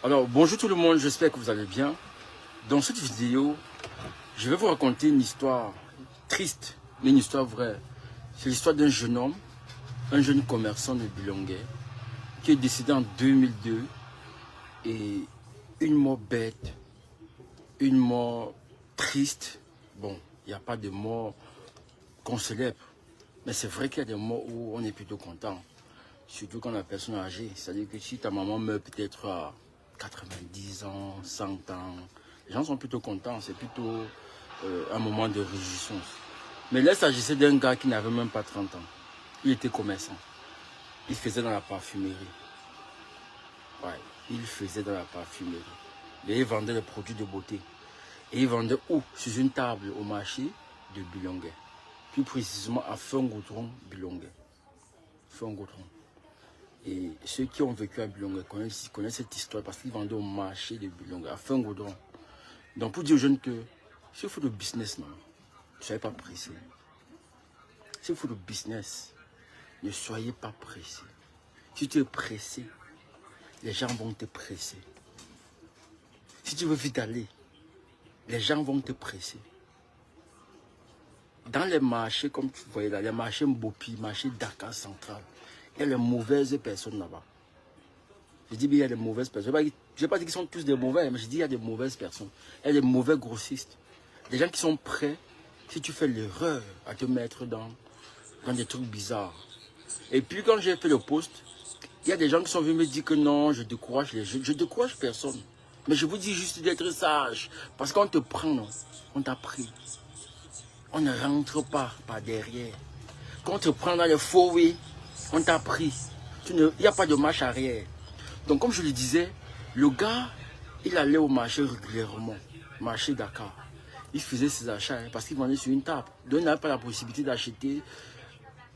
Alors, bonjour tout le monde, j'espère que vous allez bien. Dans cette vidéo, je vais vous raconter une histoire triste, mais une histoire vraie. C'est l'histoire d'un jeune homme, un jeune commerçant de Bilongué, qui est décédé en 2002. Et une mort bête, une mort triste. Bon, il n'y a pas de mort qu'on célèbre. Mais c'est vrai qu'il y a des morts où on est plutôt content. Surtout quand la personne est âgée. C'est-à-dire que si ta maman meurt peut-être à 90 ans, 100 ans, les gens sont plutôt contents. C'est plutôt un moment de réjouissance. Mais là, il s'agissait d'un gars qui n'avait même pas 30 ans. Il était commerçant. Il faisait dans la parfumerie. Ouais, il faisait dans la parfumerie. Et il vendait des produits de beauté. Et il vendait où? Sur une table au marché de Bilongué. Plus précisément à Fungoudron, Bilongué. Fungoudron. Et ceux qui ont vécu à Bilongué connaissent cette histoire parce qu'ils vendaient au marché de Bilongué, à Fungoudron. Donc pour dire aux jeunes que si vous faites le business, non, ne soyez pas pressés. Si vous faites le business, ne soyez pas pressés. Si tu es pressé, les gens vont te presser. Si tu veux vite aller, les gens vont te presser. Dans les marchés, comme tu voyais là, les marchés Mbopi, marché Dakar Central, il y a les mauvaises personnes là-bas. Je dis bien il y a des mauvaises personnes. Je n'ai pas dit qu'ils sont tous des mauvais, mais je dis il y a des mauvaises personnes. Il y a des mauvais grossistes. Des gens qui sont prêts, si tu fais l'erreur, à te mettre dans des trucs bizarres. Et puis quand j'ai fait le post, il y a des gens qui sont venus me dire que non, je décourage les jeunes. Je décourage personne. Mais je vous dis juste d'être sage. Parce qu'on te prend, non, on t'a pris. On ne rentre pas par derrière. Quand on te prend dans les faux, oui, on t'a pris. Il n'y a pas de marche arrière. Donc comme je le disais, le gars, il allait au marché régulièrement. Marché Dakar. Il faisait ses achats hein, parce qu'il vendait sur une table. Donc il n'avait pas la possibilité d'acheter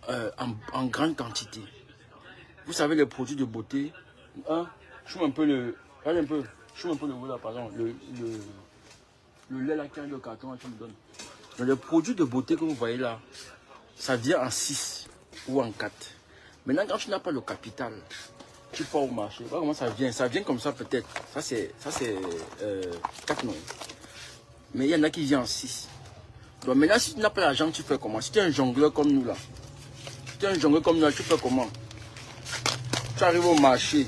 en grande quantité. Vous savez les produits de beauté. Hein, je suis un peu le... Regardez un peu. Je suis un peu le voilà, pardon. Le lait là qui a le carton, là, tu me donnes. Donc les produits de beauté que vous voyez là, ça vient en 6 ou en 4. Maintenant, quand tu n'as pas le capital, tu pars au marché. Voilà comment ça vient. Ça vient comme ça peut-être. Ça c'est 4 non. Mais il y en a qui viennent en 6. Donc maintenant, si tu n'as pas l'argent, tu fais comment? Si tu es un jongleur comme nous là, si tu es un jongleur comme nous là, tu fais comment? Tu arrives au marché.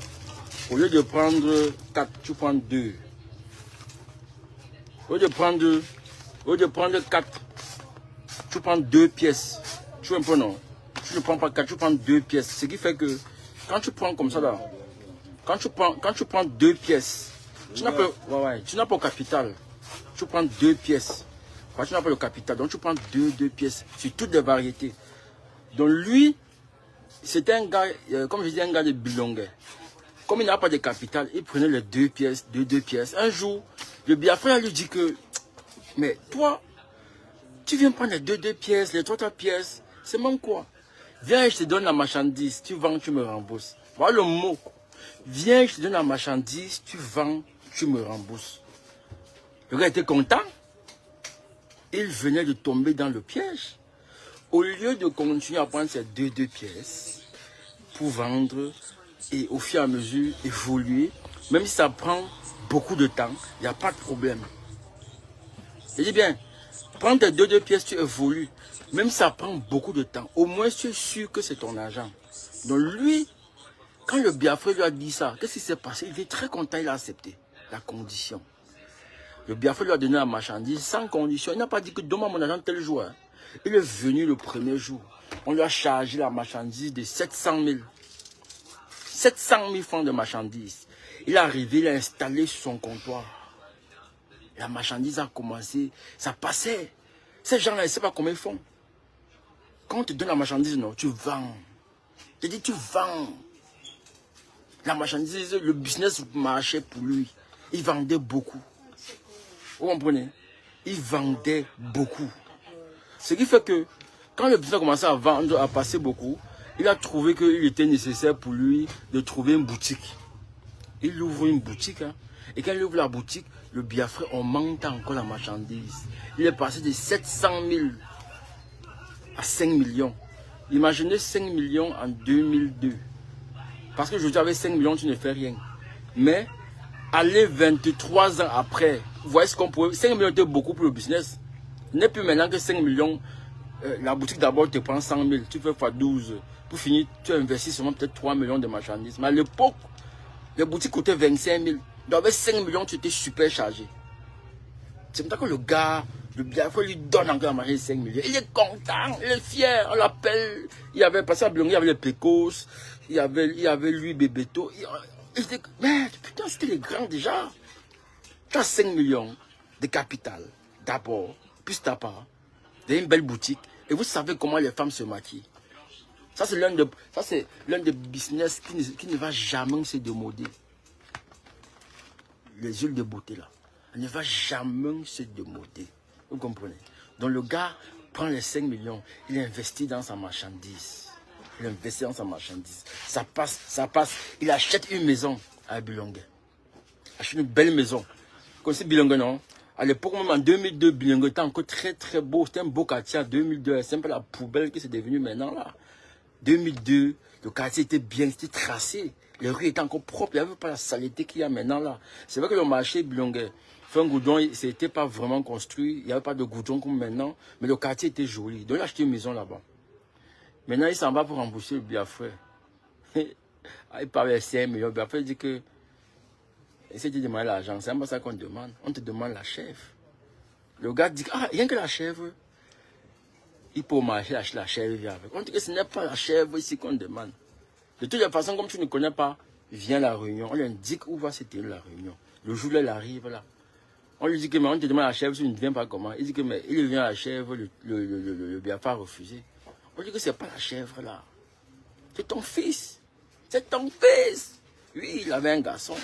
Au lieu de prendre 4, tu prends 2. Au lieu de prendre 4, tu prends 2 pièces. Tu vois un peu non? Tu ne prends pas 4, tu prends 2 pièces. Ce qui fait que quand tu prends comme ça là, quand tu prends 2 pièces, tu n'as pas, tu n'as pas le capital. Tu prends 2 pièces. Quand tu n'as pas le capital, donc tu prends 2 pièces sur toutes les variétés. Donc lui, c'était un gars, comme je dis, un gars de Bilongué. Comme il n'a pas de capital, il prenait les 2 pièces, 2 pièces. Un jour, le Biafra lui dit que, mais toi, tu viens prendre les 2 pièces, les 3 pièces, c'est même quoi? Viens, je te donne la marchandise, tu vends, tu me rembourses. Voilà le mot. Viens, je te donne la marchandise, tu vends, tu me rembourses. Le gars était content. Il venait de tomber dans le piège. Au lieu de continuer à prendre ces 2 pièces pour vendre et au fur et à mesure évoluer, même si ça prend beaucoup de temps, il n'y a pas de problème. Je dis bien, prends tes 2 pièces, tu évolues. Même si ça prend beaucoup de temps, au moins tu es sûr que c'est ton argent. Donc lui, quand le Biafra lui a dit ça, qu'est-ce qui s'est passé? Il était très content, il a accepté la condition. Le Biafra lui a donné la marchandise sans condition. Il n'a pas dit que donne-moi mon argent tel jour. Il est venu le premier jour. On lui a chargé la marchandise de 700 000. 700 000 francs de marchandise. Il est arrivé, il a installé sur son comptoir. La marchandise a commencé, ça passait. Ces gens-là, ils ne savent pas comment ils font. Quand on te donne la marchandise, non, tu vends. Je dis, tu vends. La marchandise, le business marchait pour lui. Il vendait beaucoup. Vous comprenez? Il vendait beaucoup. Ce qui fait que, quand le business a commencé à vendre, à passer beaucoup, il a trouvé qu'il était nécessaire pour lui de trouver une boutique. Il ouvre une boutique. Hein, et quand il ouvre la boutique, le Biafra augmente encore la marchandise. Il est passé de 700 000 à 5 millions. Imaginez 5 millions en 2002. Parce que je dis avec 5 millions, tu ne fais rien. Mais Allez 23 ans après, vous voyez ce qu'on pourrait... 5 millions était beaucoup pour le business. Il n'est plus maintenant que 5 millions. La boutique d'abord te prend 100 000, tu fais x 12. Pour finir, tu investis seulement peut-être 3 millions de marchandises. Mais à l'époque, les boutiques coûtaient 25 000. Donc avec 5 millions, tu étais super chargé. C'est maintenant que le gars, le Biafra lui donne encore à manger 5 millions. Il est content, il est fier, on l'appelle. Il y avait, passé à Bilongue, il y avait les Pécos, il y avait lui, Bébéto. Il était, mais putain, c'était les grands déjà. Tu as 5 millions de capital, d'abord, puis ta part, dans une belle boutique. Et vous savez comment les femmes se maquillent. Ça, c'est l'un des business qui ne va jamais se démoder. Les huiles de beauté, là. Elle ne va jamais se démoder. Vous comprenez? Donc, le gars prend les 5 millions, il investit dans sa marchandise. Il investit dans sa marchandise. Ça passe. Il achète une maison à Bilongue. Il achète une belle maison. Vous connaissez Bilongue, non? À l'époque, même en 2002, Bilongue était encore très, très beau. C'était un beau quartier en 2002. C'est un peu la poubelle que c'est devenu maintenant, là. 2002, le quartier était bien, c'était tracé. Les rues étaient encore propres. Il n'y avait pas la saleté qu'il y a maintenant, là. C'est vrai que le marché Bilongue, fait un goudron, c'était pas vraiment construit. Il n'y avait pas de goudron comme maintenant. Mais le quartier était joli. Donc, il a acheté une maison là-bas. Maintenant, il s'en va pour rembourser le Biafra. Il parle de 5 millions. Le Biafra dit que essaye de demander l'argent. C'est pas ça qu'on demande. On te demande la chèvre. Le gars dit, ah, rien que la chèvre. Il peut marcher acheter la chèvre, vient avec. On dit que ce n'est pas la chèvre ici qu'on demande. De toute façon, comme tu ne connais pas, viens à la réunion. On lui indique où va se tenir la réunion. Le jour où elle arrive là. On lui dit que mais on te demande la chèvre, tu ne viens pas comment. Il dit que mais il vient à la chèvre, le Biafra a refusé. On dit que c'est pas la chèvre là. C'est ton fils. C'est ton fils. Oui, il avait un garçon.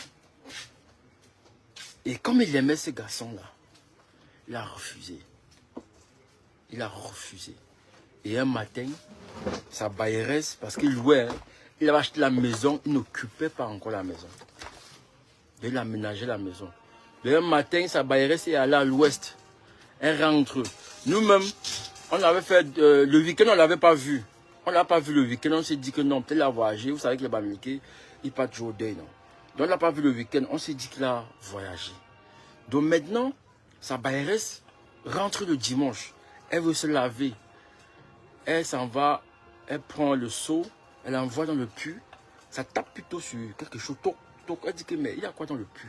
Et comme il aimait ce garçon là, il a refusé. Il a refusé. Et un matin, sa bailleresse, parce qu'il louait, il avait acheté la maison, il n'occupait pas encore la maison. Il a aménagé la maison. Et un matin, sa bailleresse est allée à l'ouest. Elle rentre. Nous-mêmes, on avait fait le week-end, on ne l'avait pas vu. On ne l'a pas vu le week-end, on s'est dit que non, peut-être la voyagé. Vous savez que les Bamileke, ils partent toujours au deuil, non. Donc on ne l'a pas vu le week-end, on s'est dit qu'il a voyagé. Donc maintenant, sa bailleresse rentre le dimanche. Elle veut se laver. Elle s'en va, elle prend le seau, elle envoie dans le puits. Ça tape plutôt sur quelque chose. Elle dit que mais il y a quoi dans le puits?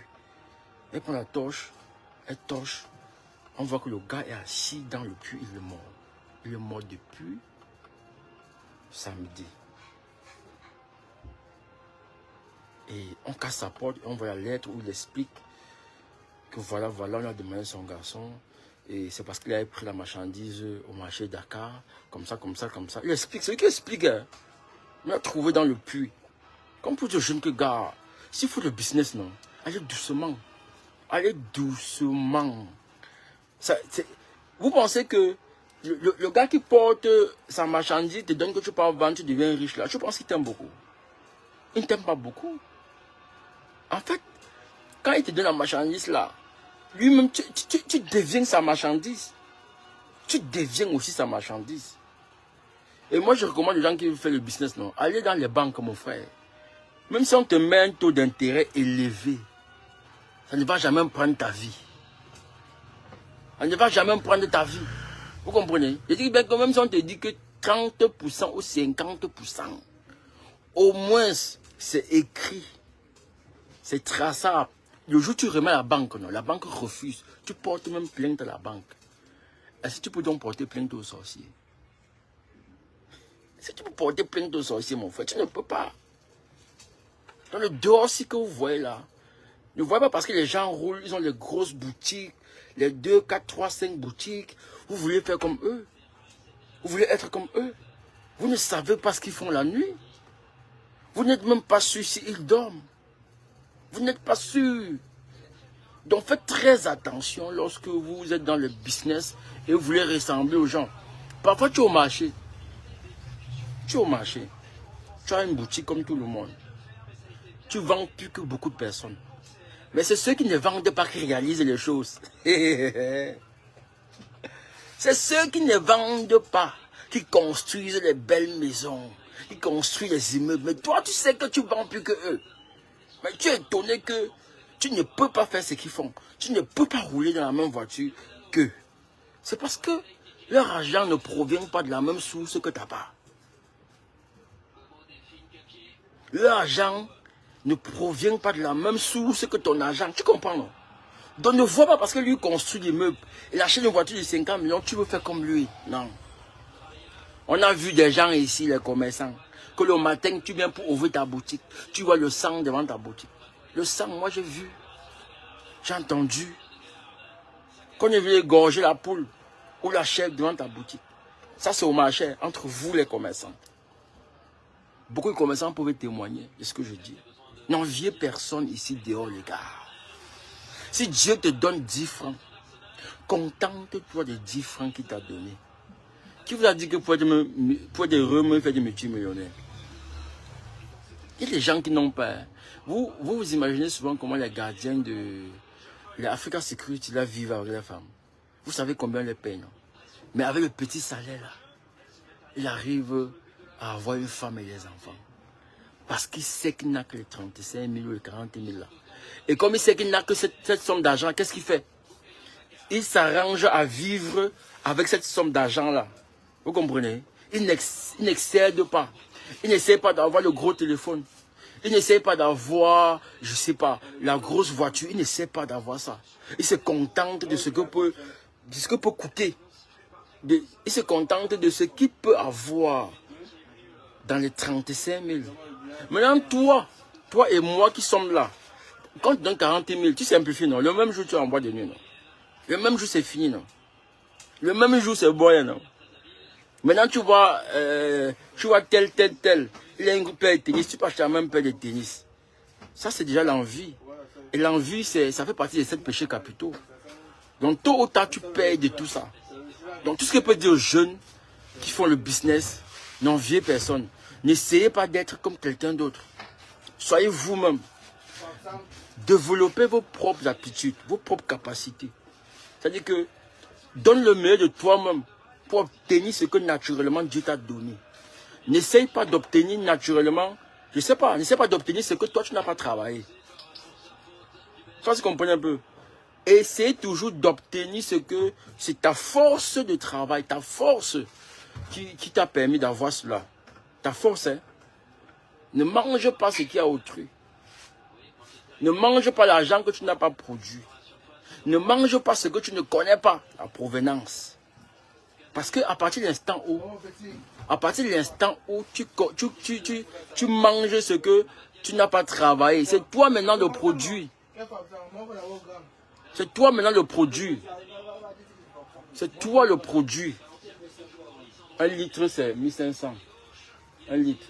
Elle prend la torche, elle torche. On voit que le gars est assis dans le puits, il est mort. Il est mort depuis samedi. Et on casse sa porte, on voit la lettre où il explique que voilà, on a demandé son garçon. Et c'est parce qu'il avait pris la marchandise au marché Dakar, comme ça. Il explique, c'est lui qui explique. Hein. Il a trouvé dans le puits. Comme pour dire jeune que gars, s'il faut le business, non, allez doucement. Allez doucement. Ça, vous pensez que le gars qui porte sa marchandise te donne que tu peux vendre, tu deviens riche là. Je pense qu'il t'aime beaucoup. Il ne t'aime pas beaucoup. En fait, quand il te donne la marchandise là, lui-même, tu deviens sa marchandise. Tu deviens aussi sa marchandise. Et moi, je recommande aux gens qui veulent faire le business, non, allez dans les banques, mon frère. Même si on te met un taux d'intérêt élevé, ça ne va jamais prendre ta vie. Ça ne va jamais prendre ta vie. Vous comprenez? Je dis bien que même si on te dit que 30% ou 50%, au moins, c'est écrit. C'est traçable. Le jour où tu remets à la banque, non, la banque refuse. Tu portes même plainte à la banque. Est-ce que tu peux donc porter plainte aux sorciers? Si tu peux porter plainte aux sorciers, mon frère, tu ne peux pas. Dans le dehors, ce que vous voyez là, ne voyez pas parce que les gens roulent, ils ont les grosses boutiques, les 2, 4, 3, 5 boutiques. Vous voulez faire comme eux. Vous voulez être comme eux. Vous ne savez pas ce qu'ils font la nuit. Vous n'êtes même pas sûr s'ils dorment. Vous n'êtes pas sûr. Donc faites très attention lorsque vous êtes dans le business et vous voulez ressembler aux gens. Parfois tu es au marché. Tu es au marché. Tu as une boutique comme tout le monde. Tu vends plus que beaucoup de personnes. Mais c'est ceux qui ne vendent pas qui réalisent les choses. C'est ceux qui ne vendent pas qui construisent les belles maisons, qui construisent les immeubles. Mais toi, tu sais que tu vends plus que eux. Mais tu es étonné que Tu ne peux pas faire ce qu'ils font. Tu ne peux pas rouler dans la même voiture qu'eux. C'est parce que leur argent ne provient pas de la même source que ta part. Leur argent ne provient pas de la même source que ton argent. Tu comprends, non? Donc ne vois pas parce que lui construit des meubles. Il achète une voiture de 50 millions, tu veux faire comme lui. Non. On a vu des gens ici, les commerçants, que le matin, tu viens pour ouvrir ta boutique. Tu vois le sang devant ta boutique. Le sang, moi j'ai vu. J'ai entendu. Quand on est venu égorger la poule ou la chèvre devant ta boutique. Ça c'est au marché, entre vous les commerçants. Beaucoup de commerçants peuvent témoigner de ce que je dis. N'enviez personne ici dehors, les gars. Si Dieu te donne 10 francs, contente-toi des 10 francs qu'il t'a donné. Qui vous a dit que pour être heureux, faire des multimillionnaires? Il y a des gens qui n'ont pas. Vous imaginez souvent comment les gardiens de l'Africa Security là vivent avec les femmes. Vous savez combien ils les payent, non? Mais avec le petit salaire là, il arrive à avoir une femme et des enfants. Parce qu'il sait qu'il n'a que les 35 000 ou les 40 000 là. Et comme il sait qu'il n'a que cette somme d'argent, qu'est-ce qu'il fait? Il s'arrange à vivre avec cette somme d'argent là. Vous comprenez? Il n'excède pas. Il n'essaie pas d'avoir le gros téléphone. Il n'essaie pas d'avoir, je sais pas, la grosse voiture. Il n'essaie pas d'avoir ça. Il se contente de ce que peut coûter. Il se contente de ce qu'il peut avoir dans les 35 000. Maintenant, toi et moi qui sommes là, quand tu donnes 40 000, tu simplifies, non? Le même jour, tu envoies de nuit, non? Le même jour, c'est fini, non? Le même jour, c'est bon, non? Maintenant, tu vois tel. Il a une paire de tennis, tu peux acheter la même paire de tennis. Ça, c'est déjà l'envie. Et l'envie, ça fait partie des 7 péchés capitaux. Donc, tôt ou tard, tu payes de tout ça. Donc, tout ce que je peux dire aux jeunes qui font le business, n'enviez personne. N'essayez pas d'être comme quelqu'un d'autre. Soyez vous-même. Développez vos propres aptitudes, vos propres capacités. C'est-à-dire que donne le meilleur de toi-même pour obtenir ce que naturellement Dieu t'a donné. N'essaye pas d'obtenir naturellement, je ne sais pas, n'essaye pas d'obtenir ce que toi tu n'as pas travaillé. Ça, tu comprends un peu. Essaye toujours d'obtenir ce que c'est ta force de travail, ta force qui t'a permis d'avoir cela. Ta force, hein. Ne mange pas ce qu'il y a autrui. Ne mange pas l'argent que tu n'as pas produit. Ne mange pas ce que tu ne connais pas, la provenance. Parce qu'à partir de l'instant où tu manges ce que tu n'as pas travaillé, c'est toi maintenant le produit. C'est toi maintenant le produit. C'est toi le produit. 1 litre c'est 1500. 1 litre.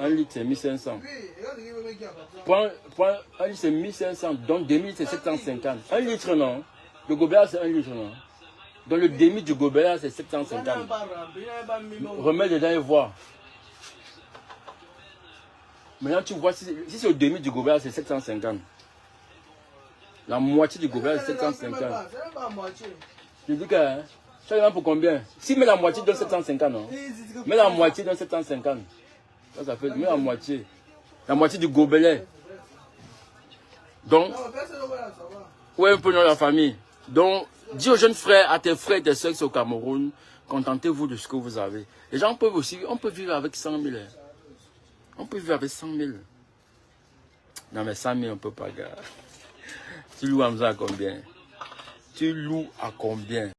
1 litre c'est 1500. Prends 1 litre c'est 1500. Donc 2000 c'est 750. 1 litre non. Le gobelet c'est 1 litre non. Donc le demi du gobelet c'est 750. Remets dedans et vois. Maintenant tu vois si c'est le demi du gobelet c'est 750. La moitié du gobelet c'est 750. Je dis que ça va pour combien? Si met la moitié donne 750 non. Mets la moitié donne 750. Ça fait mets la moitié. La moitié du gobelet. Donc ouais un peu dans la famille. Donc dis aux jeunes frères, à tes frères et tes soeurs au Cameroun, contentez-vous de ce que vous avez. Les gens peuvent aussi, on peut vivre avec 100 000. On peut vivre avec 100 000. Non mais 100 000 on peut pas, gars. Tu loues Hamza à combien? Tu loues à combien?